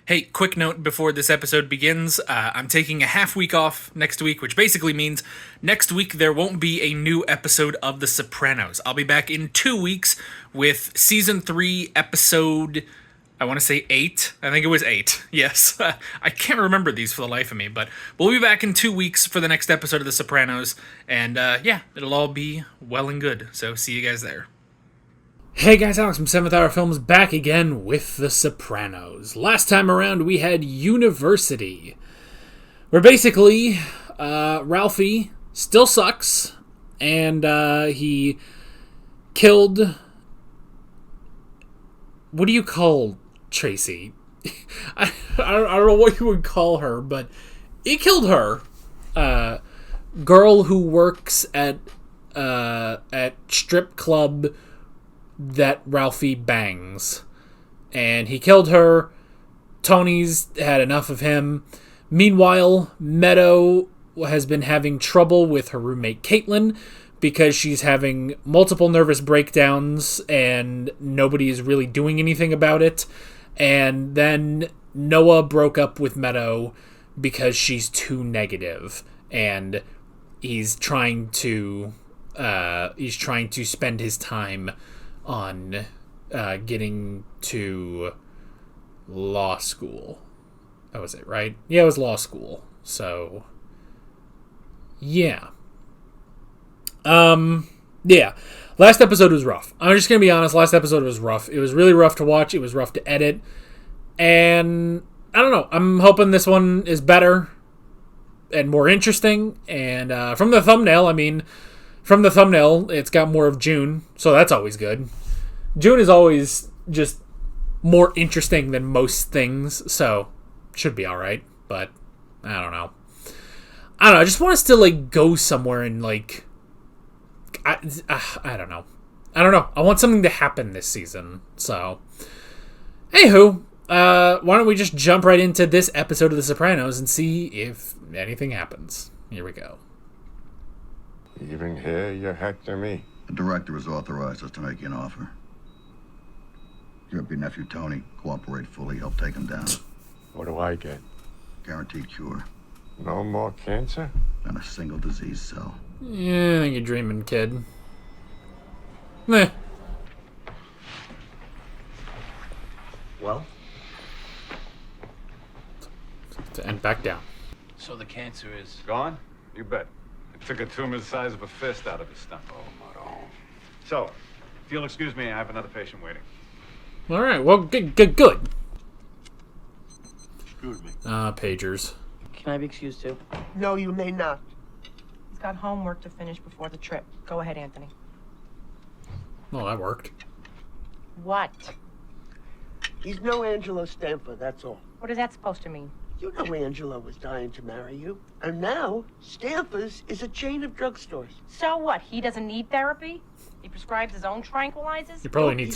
Hey, quick note before this episode begins. I'm taking a half week off next week, which basically means next week there won't be a new episode of The Sopranos. I'll be back in 2 weeks with season 3, episode, I want to say 8. I think it was 8. Yes. I can't remember these for the life of me, but we'll be back in 2 weeks for the next episode of The Sopranos. And yeah, it'll all be well and good. So see you guys there. Hey guys, Alex from 7th Hour Films back again with The Sopranos. Last time around we had University, where basically Ralphie still sucks, and he killed... What do you call Tracy? I don't know what you would call her, but he killed her. Girl who works at strip club that Ralphie bangs. And he killed her. Tony's had enough of him. Meanwhile, Meadow has been having trouble with her roommate Caitlin because she's having multiple nervous breakdowns and nobody is really doing anything about it. And then Noah broke up with Meadow because she's too negative, and he's trying to spend his time on getting to law school. That was it, right? Yeah, it was law school. So, yeah. Yeah. Last episode was rough. I'm just going to be honest. Last episode was rough. It was really rough to watch. It was rough to edit. And I don't know. I'm hoping this one is better and more interesting. And from the thumbnail, it's got more of June, so that's always good. June is always just more interesting than most things, so should be alright, but I don't know. I just want us to, go somewhere and, I don't know. I want something to happen this season, so. Anywho, why don't we just jump right into this episode of The Sopranos and see if anything happens. Here we go. Even here, you hector me. The director has authorized us to make you an offer. Give up your nephew Tony, cooperate fully, help take him down. What do I get? Guaranteed cure. No more cancer? Not a single disease cell. Yeah, I think you're dreaming, kid. Meh. Well? And back down. So the cancer is... Gone? You bet. It took a tumor the size of a fist out of his stomach. Oh, Maron. So, if you'll excuse me, I have another patient waiting. All right. Well, good. Excuse me. Pagers. Can I be excused too? No, you may not. He's got homework to finish before the trip. Go ahead, Anthony. Well, that worked. What? He's no Angelo Stamper, that's all. What is that supposed to mean? You know Angelo was dying to marry you. And now, Stampers is a chain of drugstores. So what? He doesn't need therapy? He prescribes his own tranquilizers? He probably needs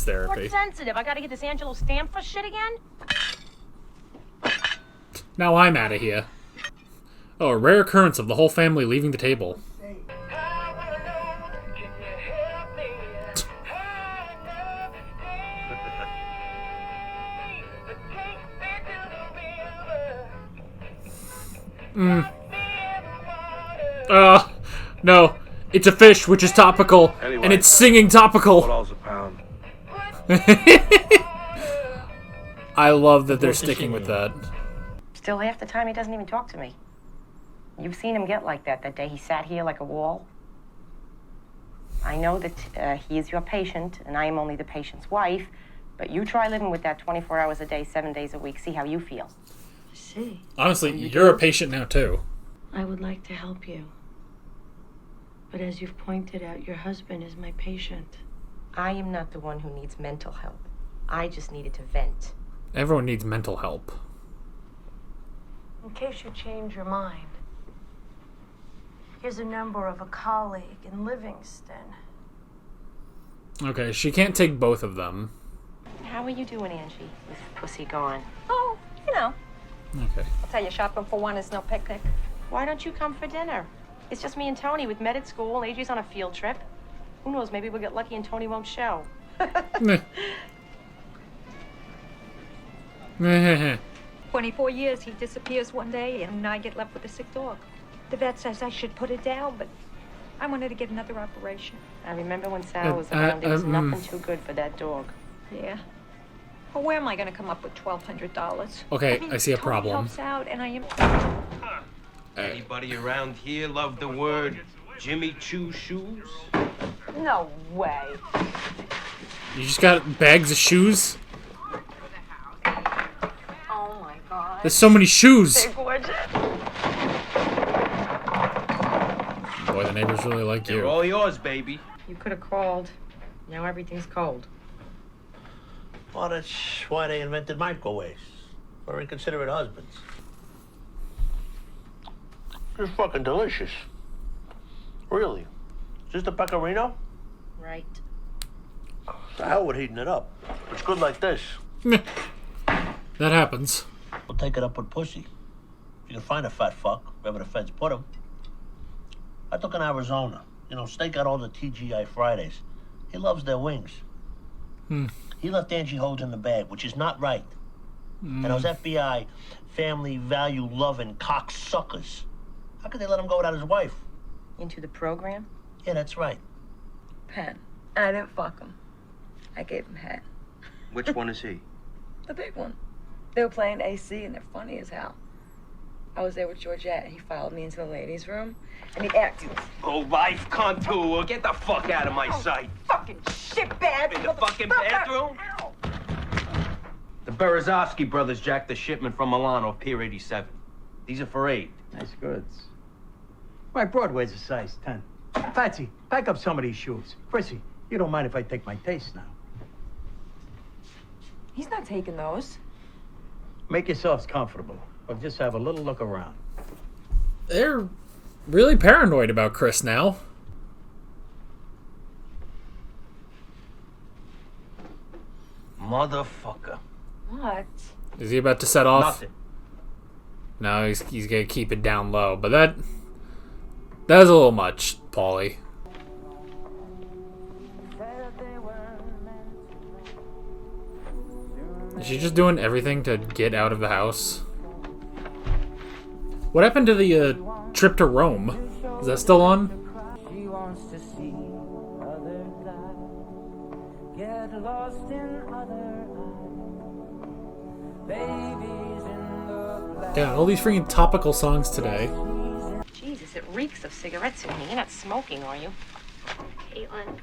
therapy. What's sensitive? I gotta get this Angelo Stamper shit again? Now I'm out of here. Oh, a rare occurrence of the whole family leaving the table. No. It's a fish, which is topical, Anyway, and it's singing topical. $4 a pound. I love that they're sticking with that. Still, half the time he doesn't even talk to me. You've seen him get like that day he sat here like a wall. I know that he is your patient, and I am only the patient's wife, but you try living with that 24 hours a day, 7 days a week. See how you feel. See, Honestly, you're a patient now, too. I would like to help you. But as you've pointed out, your husband is my patient. I am not the one who needs mental help. I just needed to vent. Everyone needs mental help. In case you change your mind, here's a number of a colleague in Livingston. Okay, she can't take both of them. How are you doing, Angie, with Pussy gone? Oh, you know. Okay. I'll tell you, shopping for one is no picnic. Why don't you come for dinner? It's just me and Tony with Med at school. AJ's on a field trip. Who knows, maybe we'll get lucky and Tony won't show. Heh. 24 years, he disappears one day, and I get left with a sick dog. The vet says I should put it down, but I wanted to get another operation. I remember when Sal was around, there was nothing too good for that dog. Yeah. Well, where am I going to come up with $1,200? Okay, I see a Tony problem. helps out, and I am... Anybody around here love the word Jimmy Choo shoes? No way. You just got bags of shoes? Oh my god. There's so many shoes! They're gorgeous. Boy, the neighbors really like They're you. all yours, baby. You could have called. Now everything's cold. Well, that's why they invented microwaves. For inconsiderate husbands. It's fucking delicious. Really. Is this the pecorino? Right. The hell with heating it up. It's good like this. That happens. We'll take it up with pussy. If you can find a fat fuck, wherever the feds put him. I took in Arizona. You know, Steak got all the TGI Fridays. He loves their wings. He left Angie Holds in the bag, which is not right. And those FBI family value loving cocksuckers. How could they let him go without his wife? Into the program? Yeah, that's right. Pen. I didn't fuck him. I gave him head. Which one is he? The big one. They were playing AC and they're funny as hell. I was there with Georgette and he followed me into the ladies' room and he acted. Oh, life contour. Get the fuck out of my sight. Fucking shitbag! In the fucking bathroom? Ow. The Berezovsky brothers jacked the shipment from Milan off Pier 87. These are for aid. Nice goods. My Broadway's a size 10. Patsy, pack up some of these shoes. Chrissy, you don't mind if I take my taste now. He's not taking those. Make yourselves comfortable, or just have a little look around. They're really paranoid about Chris now. Motherfucker. What? Is he about to set off? Nothing. No, he's gonna keep it down low, but that's a little much, Paulie. Is she just doing everything to get out of the house? What happened to the trip to Rome? Is that still on? She wants to see others get lost in other eyes. Babies in the Yeah, all these freaking topical songs today. Jesus, it reeks of cigarettes in here. You're not smoking, are you? Caitlin.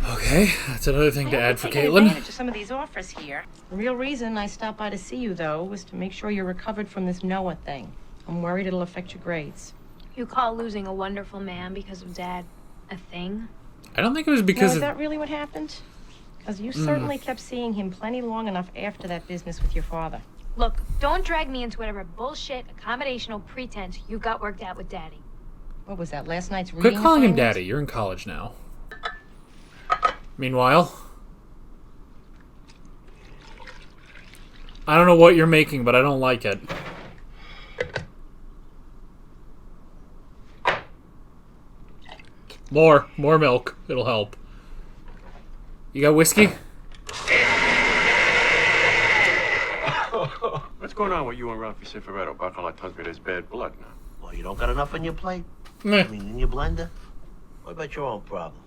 Okay, that's another thing to add for Taking Caitlin. advantage of some of these offers here. The real reason I stopped by to see you, though, was to make sure you're recovered from this Noah thing. I'm worried it'll affect your grades. You call losing a wonderful man because of Dad a thing? I don't think it was because Is of... that really what happened? Because you certainly kept seeing him plenty long enough after that business with your father. Look, don't drag me into whatever bullshit, accommodational pretense you got worked out with Daddy. What was that, last night's Quit reading calling him assignment? Daddy. You're in college now. Meanwhile, I don't know what you're making, but I don't like it. More milk. It'll help. You got whiskey? What's going on with you and Ralphie Cifaretto? Bacala tells me there's bad blood now. Well, you don't got enough on your plate? Meh. I mean, in your blender? What about your own problems?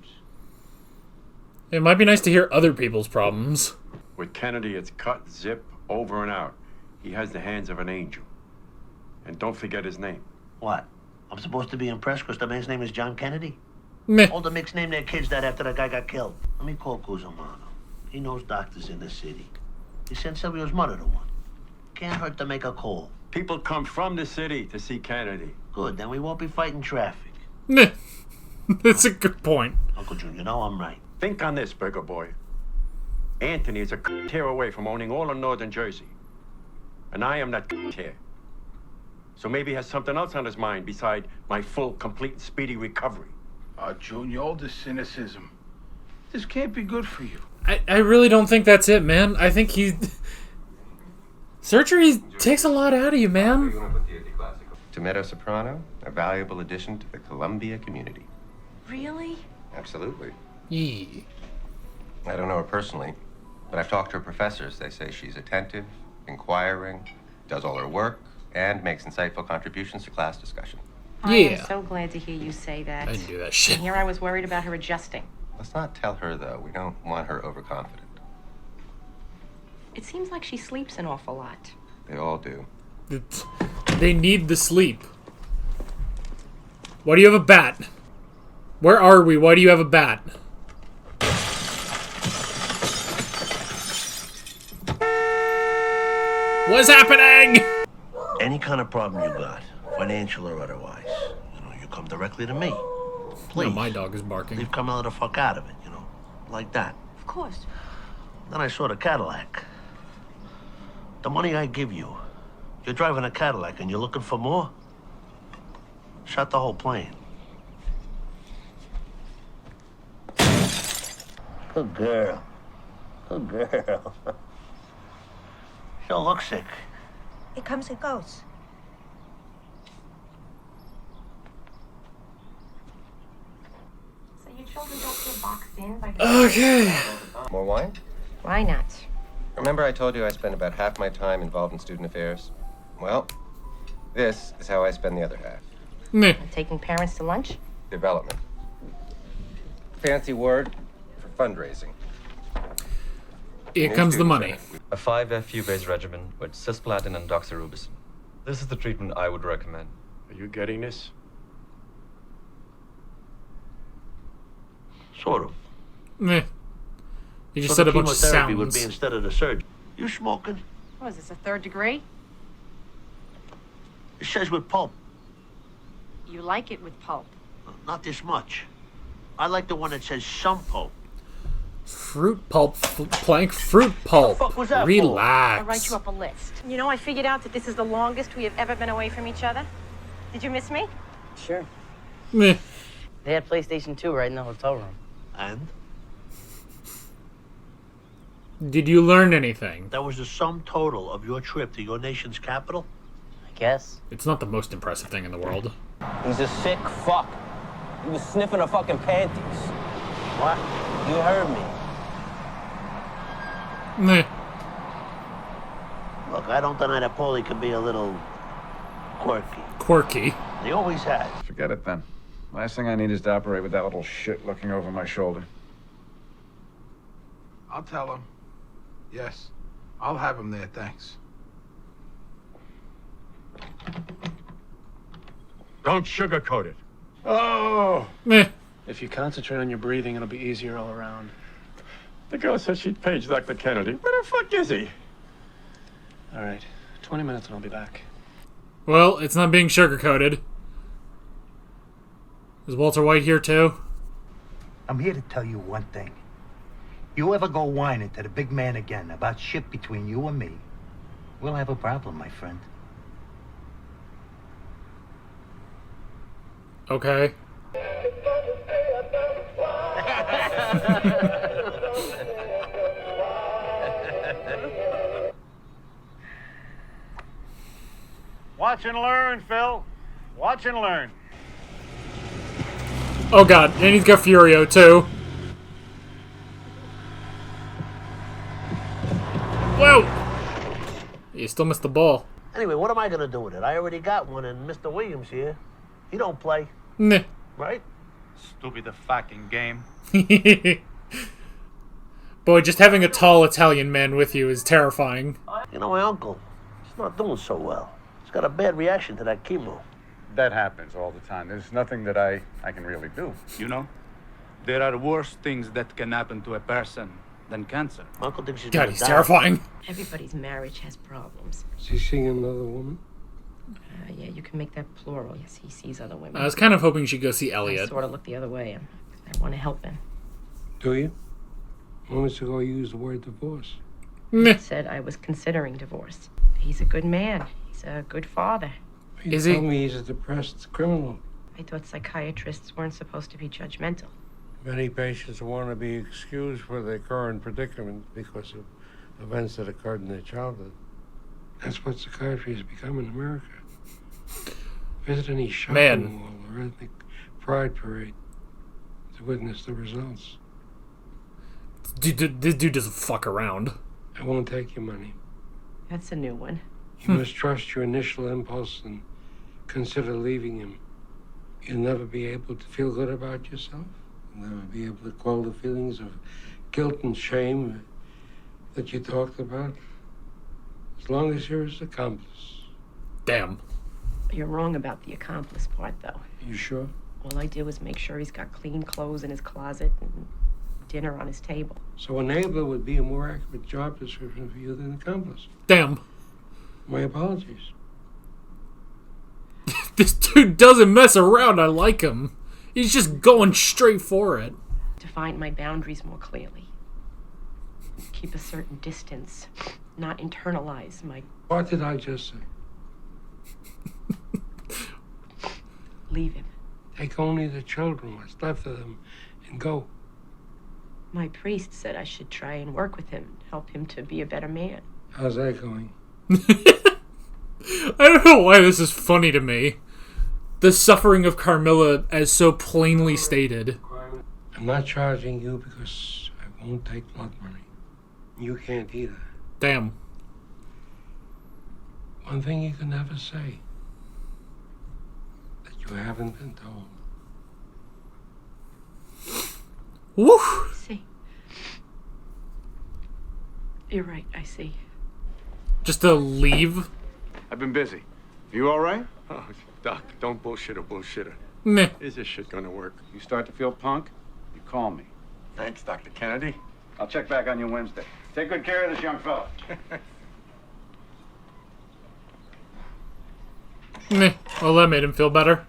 It might be nice to hear other people's problems. With Kennedy, it's cut, zip, over and out. He has the hands of an angel. And don't forget his name. What? I'm supposed to be impressed because the man's name is John Kennedy? Meh. All the Micks named their kids that after the guy got killed. Let me call Cusimano. He knows doctors in the city. He sent Silvio's mother to one. Can't hurt to make a call. People come from the city to see Kennedy. Good, then we won't be fighting traffic. Meh. That's a good point. Uncle June, you know I'm right. Think on this, Burger Boy. Anthony is a tear away from owning all of northern Jersey. And I am that tear. So maybe he has something else on his mind beside my full, complete, and speedy recovery. June, all this cynicism. This can't be good for you. I really don't think that's it, man. I think surgery takes a lot out of you, man. Tomato Soprano, a valuable addition to the Columbia community. Really? Absolutely. Yee. I don't know her personally, But I've talked to her professors. They say she's attentive, inquiring, does all her work, and makes insightful contributions to class discussion. I am so glad to hear you say that. I didn't do that shit. And here I was worried about her adjusting. Let's not tell her, though. We don't want her overconfident. It seems like she sleeps an awful lot. They all do. They need the sleep. Why do you have a bat? Where are we? Why do you have a bat? What's happening? Any kind of problem you got, financial or otherwise, you come directly to me. Please. No, my dog is barking. Leave Carmela the fuck out of it, like that. Of course. Then I saw the Cadillac. The money I give you, you're driving a Cadillac and you're looking for more? Shut the whole plane. Good girl. Good girl. She don't look sick. It comes and goes. So your children don't feel boxed in by... Okay. More wine? Why not? Remember I told you I spend about half my time involved in student affairs? Well, this is how I spend the other half. Meh. Taking parents to lunch? Development. Fancy word for fundraising. Here comes the money. A 5-FU-based regimen with cisplatin and doxorubicin. This is the treatment I would recommend. Are you getting this? Sort of. Meh. You just So said the a bunch of chemotherapy would sounds. be instead of the surgery. You smoking? What is this, a 3rd degree? It says with pulp. You like it with pulp. Not this much. I like the one that says some pulp. Fruit pulp, plank fruit pulp. fuck was that for? Relax. I'll write you up a list. You know, I figured out that this is the longest we have ever been away from each other. Did you miss me? Sure. Meh. They had PlayStation 2 right in the hotel room. And? Did you learn anything? That was the sum total of your trip to your nation's capital? I guess. It's not the most impressive thing in the world. He's a sick fuck. He was sniffing her fucking panties. What? You heard me. Meh. Look, I don't deny that Paulie can be a little quirky. Quirky. He always has. Forget it then. Last thing I need is to operate with that little shit looking over my shoulder. I'll tell him. Yes. I'll have him there, thanks. Don't sugarcoat it. Oh! Meh. If you concentrate on your breathing, it'll be easier all around. The girl said she'd page Dr. Kennedy. Where the fuck is he? All right. 20 minutes and I'll be back. Well, it's not being sugarcoated. Is Walter White here too? I'm here to tell you one thing. You ever go whining to the big man again about shit between you and me, we'll have a problem, my friend. Okay. Watch and learn, Phil. Watch and learn. Oh god, and he's got Furio too. Whoa! You still missed the ball. Anyway, what am I gonna do with it? I already got one, and Mr. Williams here, he don't play. Meh. Right? Stupid fucking game. Boy, just having a tall Italian man with you is terrifying. You know, my uncle, he's not doing so well. He's got a bad reaction to that chemo. That happens all the time. There's nothing that I can really do. You know, there are worse things that can happen to a person than cancer. Uncle thinks he's God, gonna he's die. terrifying. Everybody's marriage has problems. Is he seeing another woman? Yeah, you can make that plural. Yes, he sees other women. I was kind of hoping she'd go see I Elliot. sort of look the other way. I want to help him. Do you? Moments ago, you used the word divorce. I said I was considering divorce. He's a good man. He's a good father. You Is he? told me he's a depressed criminal. I thought psychiatrists weren't supposed to be judgmental. Many patients want to be excused for their current predicament because of events that occurred in their childhood. That's what psychiatry has become in America. Visit any shopping mall or ethnic pride parade to witness the results. This dude doesn't fuck around. I won't take your money. That's a new one. You must trust your initial impulse and consider leaving him. You'll never be able to feel good about yourself. You'll never be able to quell the feelings of guilt and shame that you talked about. As long as you're his accomplice. Damn. You're wrong about the accomplice part, though. You sure? All I do is make sure he's got clean clothes in his closet and dinner on his table. So enabler would be a more accurate job description for you than accomplice. Damn. My apologies. This dude doesn't mess around. I like him. He's just going straight for it. Define my boundaries more clearly. Keep a certain distance. Not internalize my... What did I just say? Leave him. Take only the children, what's left of them, and go. My priest said I should try and work with him, help him to be a better man. How's that going? I don't know why this is funny to me. The suffering of Carmilla as so plainly stated. I'm not charging you because I won't take blood money. You can't either. Damn. One thing you can never say that you haven't been told. Woo! I see. You're right, I see. Just to leave? I've been busy. You all right? Oh, Doc, don't bullshit a bullshitter. Meh. Is this shit gonna work? You start to feel punk, you call me. Thanks, Dr. Kennedy. I'll check back on you Wednesday. Take good care of this young fella. Meh. Well, that made him feel better.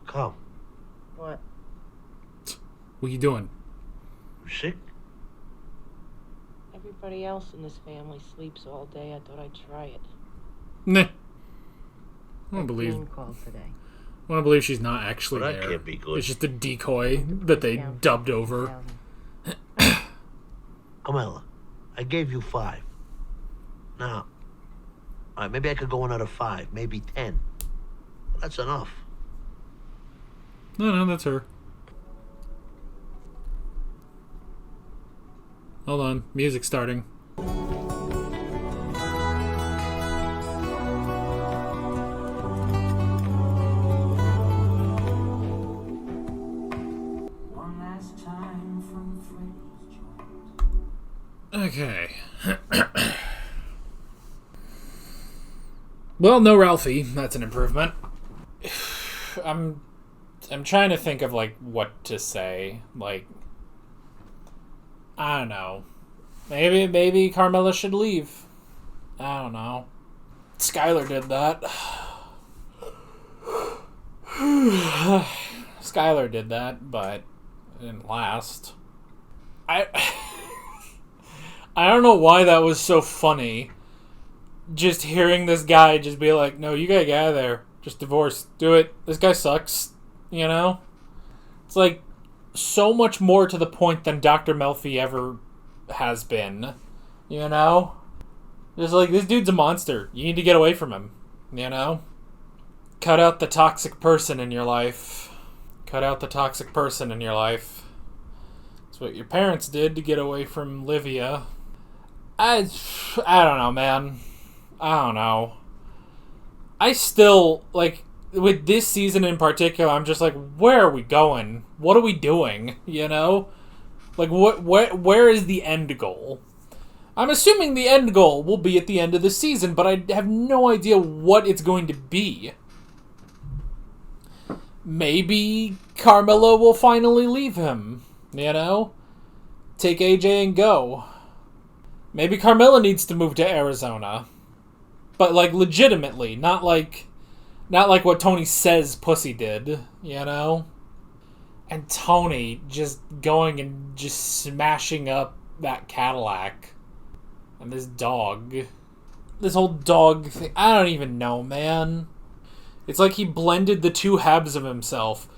Come. What? What you doing? You sick? Everybody else in this family sleeps all day. I thought I'd try it. Nah. I don't believe. Phone call today. I want to believe she's not actually Well, that there. can't be good. It's just a decoy that they dubbed over. Carmela, I gave you 5. Now, all right, maybe I could go another 5, maybe 10. But that's enough. No, that's her. Hold on. Music starting. One last time from Freddy's joint. Okay. Well, no Ralphie. That's an improvement. I'm trying to think of, like, what to say. Like, I don't know. Maybe Carmilla should leave. I don't know. Skylar did that. Skylar did that, but it didn't last. I don't know why that was so funny. Just hearing this guy just be like, no, you gotta get out of there. Just divorce. Do it. This guy sucks. You know? It's like so much more to the point than Dr. Melfi ever has been. You know? Just like, this dude's a monster. You need to get away from him. You know? Cut out the toxic person in your life. Cut out the toxic person in your life. That's what your parents did to get away from Livia. I don't know, man. I don't know. I still, like, with this season in particular, I'm just like, where are we going? What are we doing? You know? Like, where is the end goal? I'm assuming the end goal will be at the end of the season, but I have no idea what it's going to be. Maybe Carmilla will finally leave him, you know? Take AJ and go. Maybe Carmilla needs to move to Arizona. But, like, legitimately, not like what Tony says Pussy did, you know? And Tony just going and just smashing up that Cadillac. And this dog. This whole dog thing. I don't even know, man. It's like he blended the two halves of himself.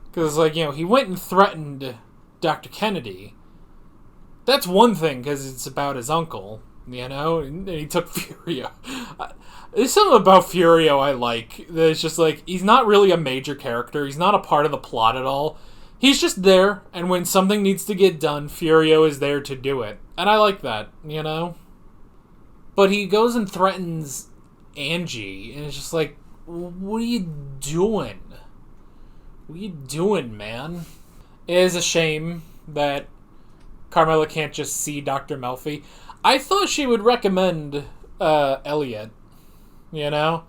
Because, like, you know, he went and threatened Dr. Kennedy. That's one thing, because it's about his uncle, you know? And he took Furio. There's something about Furio I like. It's just like, he's not really a major character. He's not a part of the plot at all. He's just there, and when something needs to get done, Furio is there to do it. And I like that, you know? But he goes and threatens Angie, and it's just like, what are you doing? What are you doing, man? It is a shame that Carmela can't just see Dr. Melfi. I thought she would recommend Elliot, you know?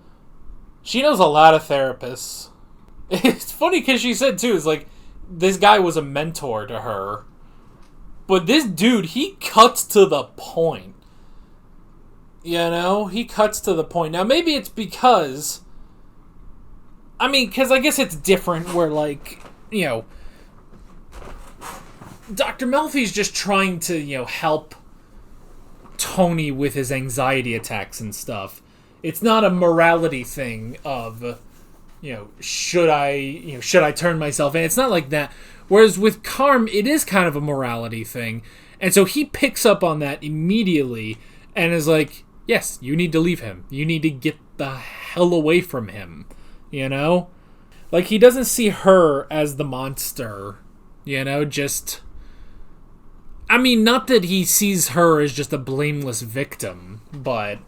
She knows a lot of therapists. It's funny because she said, too, it's like, this guy was a mentor to her. But this dude, he cuts to the point. You know? He cuts to the point. Now, maybe it's because... I mean, because I guess it's different where, like, you know... Dr. Melfi's just trying to, you know, help Tony with his anxiety attacks and stuff. It's not a morality thing of... should I turn myself in? It's not like that. Whereas with Carm, it is kind of a morality thing. And so he picks up on that immediately and is like, yes, you need to leave him. You need to get the hell away from him. You know? Like, he doesn't see her as the monster. You know, just... I mean, not that he sees her as just a blameless victim, but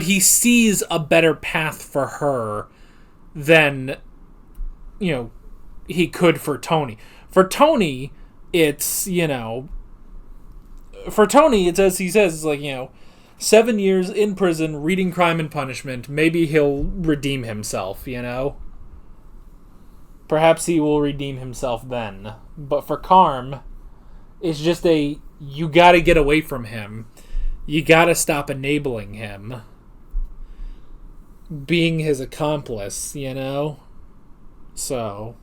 he sees a better path for her than, he could for Tony. For Tony, it's, as he says, it's like, 7 years in prison, reading Crime and Punishment. Maybe he'll redeem himself, Perhaps he will redeem himself then. But for Carm, it's just you gotta get away from him. You gotta stop enabling him. Being his accomplice, So.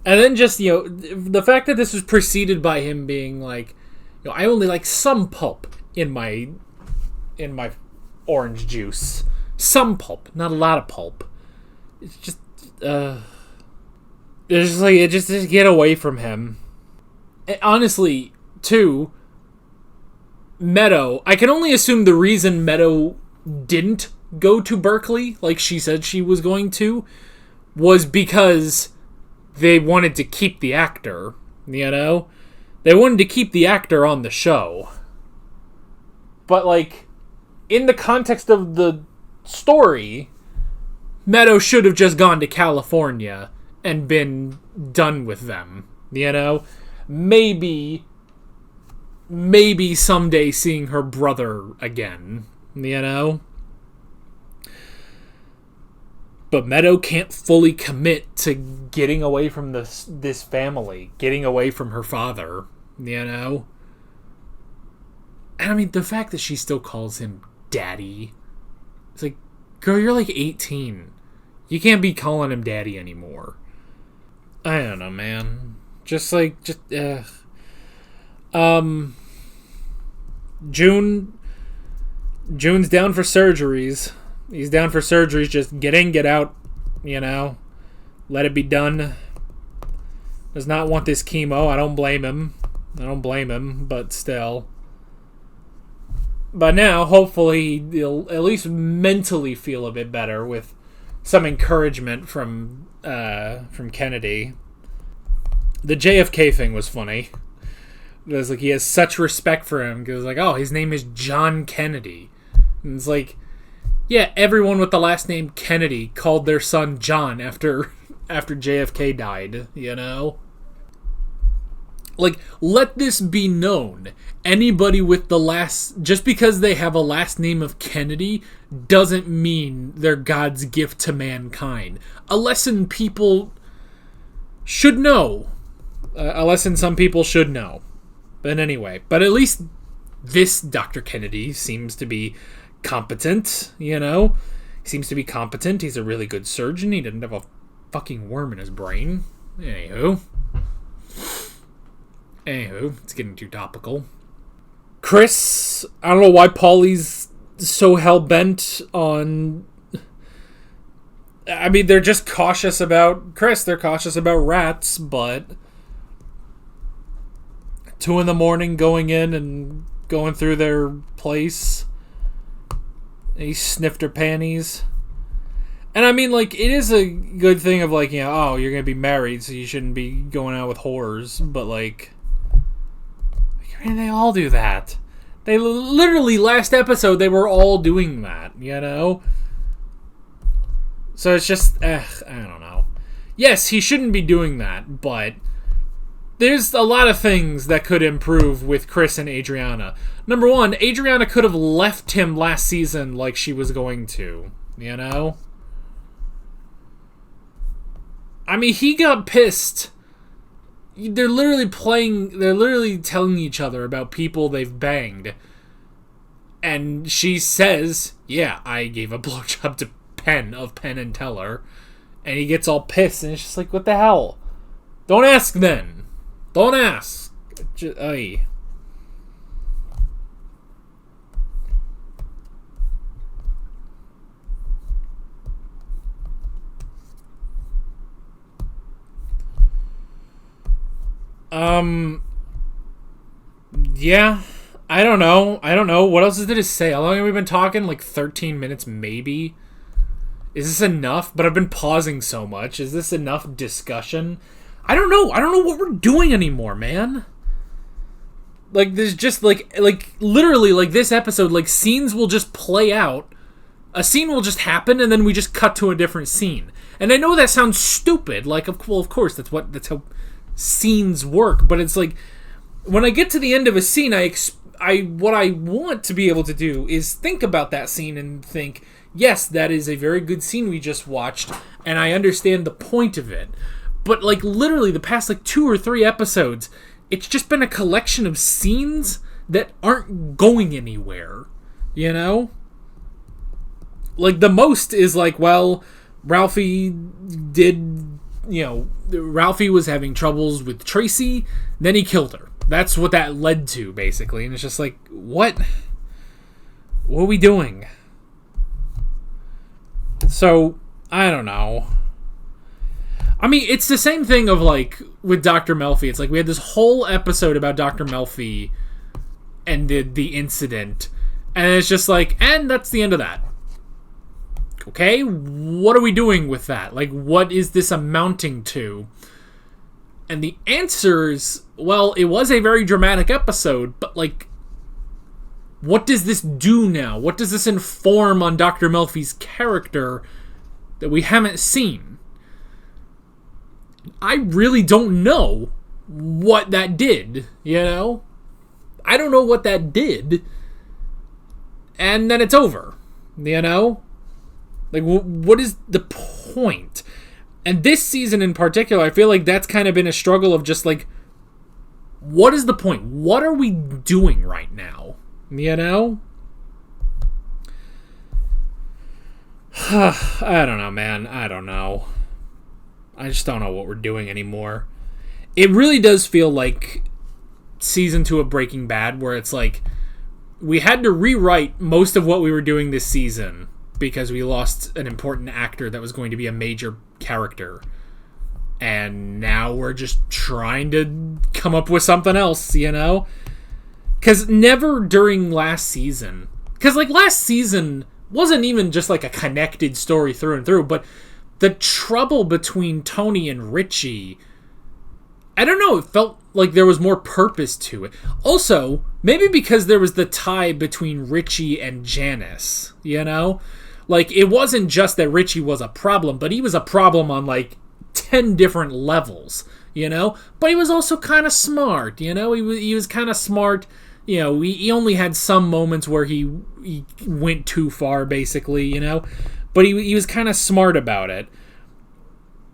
And then just, the fact that this was preceded by him being like, I only like some pulp in my orange juice. Some pulp, not a lot of pulp. It's just, it's just like, just get away from him. And honestly, too, Meadow, I can only assume the reason Meadow didn't go to Berkeley, like she said she was going to, was because they wanted to keep the actor, They wanted to keep the actor on the show. But, like, in the context of the story, Meadow should have just gone to California and been done with them, Maybe someday seeing her brother again, But Meadow can't fully commit to getting away from this family, getting away from her father, And I mean, the fact that she still calls him Daddy, it's like, girl, you're like 18. You can't be calling him Daddy anymore. I don't know, man. June's down for surgeries. He's down for surgeries. Just get in, get out, Let it be done. Does not want this chemo. I don't blame him, but still. But now, hopefully, he'll at least mentally feel a bit better with some encouragement from Kennedy. The JFK thing was funny. It was like he has such respect for him because, like, oh, his name is John Kennedy. And it's like, yeah, everyone with the last name Kennedy called their son John after JFK died, Like, let this be known. Anybody with just because they have a last name of Kennedy doesn't mean they're God's gift to mankind. A lesson people should know. A lesson some people should know. But anyway, at least this Dr. Kennedy seems to be competent, He seems to be competent. He's a really good surgeon. He didn't have a fucking worm in his brain. Anywho, it's getting too topical. Chris, I don't know why Paulie's so hell-bent on... I mean, they're just cautious about Chris. They're cautious about rats, but 2 a.m, going in and going through their place. He sniffed her panties. And I mean, like, it is a good thing of, like, you know, oh, you're going to be married, so you shouldn't be going out with whores. But, like I mean, they all do that. They literally, last episode, they were all doing that, you know? So it's just, I don't know. Yes, he shouldn't be doing that, but there's a lot of things that could improve with Chris and Adriana. Number one, Adriana could have left him last season like she was going to, you know? I mean, he got pissed. They're literally telling each other about people they've banged. And she says, yeah, I gave a blowjob to Penn and Teller. And he gets all pissed, and it's just like, what the hell? Don't ask then. Don't ask. Aye. Yeah, I don't know. What else is there to say? How long have we been talking? Like 13 minutes, maybe? Is this enough? But I've been pausing so much. Is this enough discussion? I don't know. I don't know what we're doing anymore, man. Like, there's just, like literally, like, this episode, like, scenes will just play out. A scene will just happen, and then we just cut to a different scene. And I know that sounds stupid. Like, well, of course, that's how scenes work. But it's like, when I get to the end of a scene, what I want to be able to do is think about that scene and think, yes, that is a very good scene we just watched, and I understand the point of it. But, like, literally, the past, like, 2 or 3 episodes, it's just been a collection of scenes that aren't going anywhere, you know? Like, the most is, like, well, Ralphie was having troubles with Tracy, then he killed her. That's what that led to, basically. And it's just like, what? What are we doing? So, I don't know. I mean, it's the same thing of, like, with Dr. Melfi. It's like we had this whole episode about Dr. Melfi and the incident. And it's just like, and that's the end of that. Okay? What are we doing with that? Like, what is this amounting to? And the answer is, well, it was a very dramatic episode, but, like, what does this do now? What does this inform on Dr. Melfi's character that we haven't seen? I really don't know what that did, you know? I don't know what that did. And then it's over, you know? Like, what is the point? And this season in particular, I feel like that's kind of been a struggle of just like, what is the point? What are we doing right now? You know? I don't know, man. I don't know. I just don't know what we're doing anymore. It really does feel like season 2 of Breaking Bad, where it's like, we had to rewrite most of what we were doing this season because we lost an important actor that was going to be a major character. And now we're just trying to come up with something else, you know? Because never during last season... Because, like, last season wasn't even just, like, a connected story through and through, but the trouble between Tony and Richie... I don't know, it felt like there was more purpose to it. Also, maybe because there was the tie between Richie and Janice, you know? Like, it wasn't just that Richie was a problem, but he was a problem on, like, 10 different levels, you know? But he was also kind of smart, you know? He was kind of smart, you know? He only had some moments where he went too far, basically, you know? But he was kind of smart about it.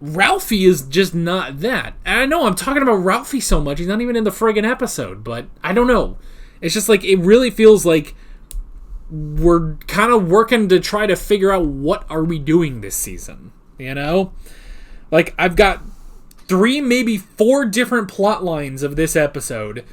Ralphie is just not that. And I know I'm talking about Ralphie so much, he's not even in the friggin' episode, but I don't know. It's just like, it really feels like we're kind of working to try to figure out what are we doing this season, you know? Like, I've got 3, maybe 4 different plot lines of this episode,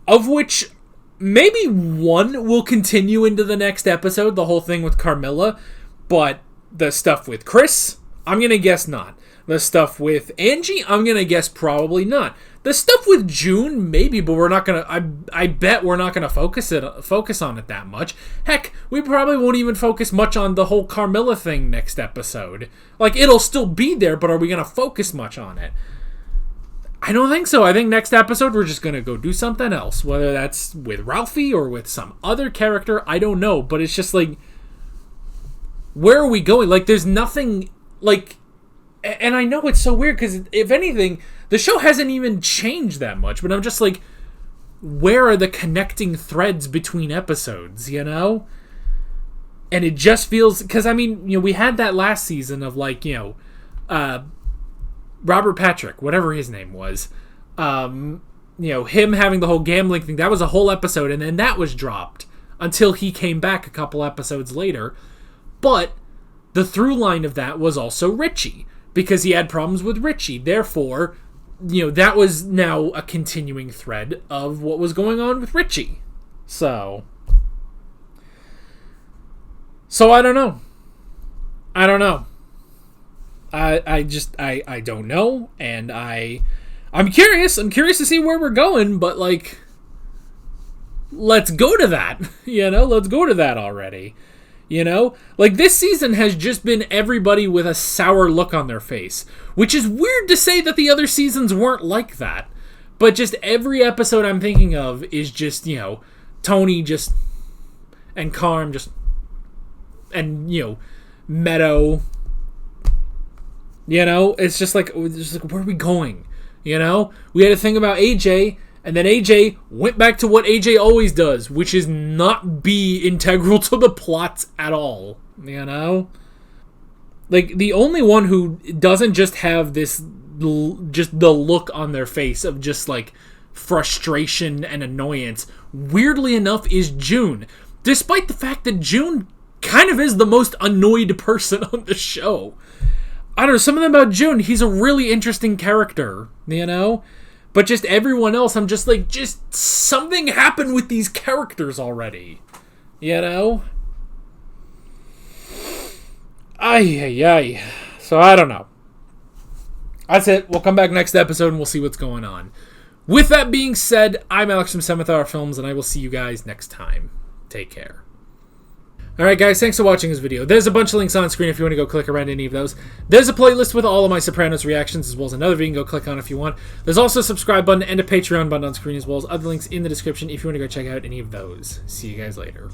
of which maybe 1 will continue into the next episode, the whole thing with Carmilla, but the stuff with Chris, I'm going to guess not. The stuff with Angie, I'm going to guess probably not. The stuff with June, maybe, but we're not going to... I bet we're not going to focus on it that much. Heck, we probably won't even focus much on the whole Carmilla thing next episode. Like, it'll still be there, but are we going to focus much on it? I don't think so. I think next episode we're just going to go do something else. Whether that's with Ralphie or with some other character, I don't know. But it's just like... Where are we going? Like, there's nothing... Like... And I know it's so weird because, if anything, the show hasn't even changed that much. But I'm just like, where are the connecting threads between episodes, you know? And it just feels... Because, I mean, you know, we had that last season of, like, you know... Robert Patrick, whatever his name was. You know, him having the whole gambling thing. That was a whole episode, and then that was dropped. Until he came back a couple episodes later. But the through line of that was also Richie. Because he had problems with Richie. Therefore, you know, that was now a continuing thread of what was going on with Richie. So I don't know. I don't know. I don't know. And I'm curious. I'm curious to see where we're going. But, like, let's go to that. You know, let's go to that already. You know? Like, this season has just been everybody with a sour look on their face. Which is weird to say that the other seasons weren't like that. But just every episode I'm thinking of is just, you know, Tony just... And Carm just... And, you know, Meadow. You know? It's just like, where are we going? You know? We had a thing about AJ... And then AJ went back to what AJ always does, which is not be integral to the plots at all. You know? Like, the only one who doesn't just have this, just the look on their face of just, like, frustration and annoyance, weirdly enough, is June. Despite the fact that June kind of is the most annoyed person on the show. I don't know, something about June, he's a really interesting character, you know? But just everyone else, I'm just like, just something happened with these characters already. You know? Ay. So I don't know. That's it. We'll come back next episode and we'll see what's going on. With that being said, I'm Alex from Scimitar Films and I will see you guys next time. Take care. Alright guys, thanks for watching this video. There's a bunch of links on screen if you want to go click around any of those. There's a playlist with all of my Sopranos reactions as well as another video you can go click on if you want. There's also a subscribe button and a Patreon button on screen as well as other links in the description if you want to go check out any of those. See you guys later.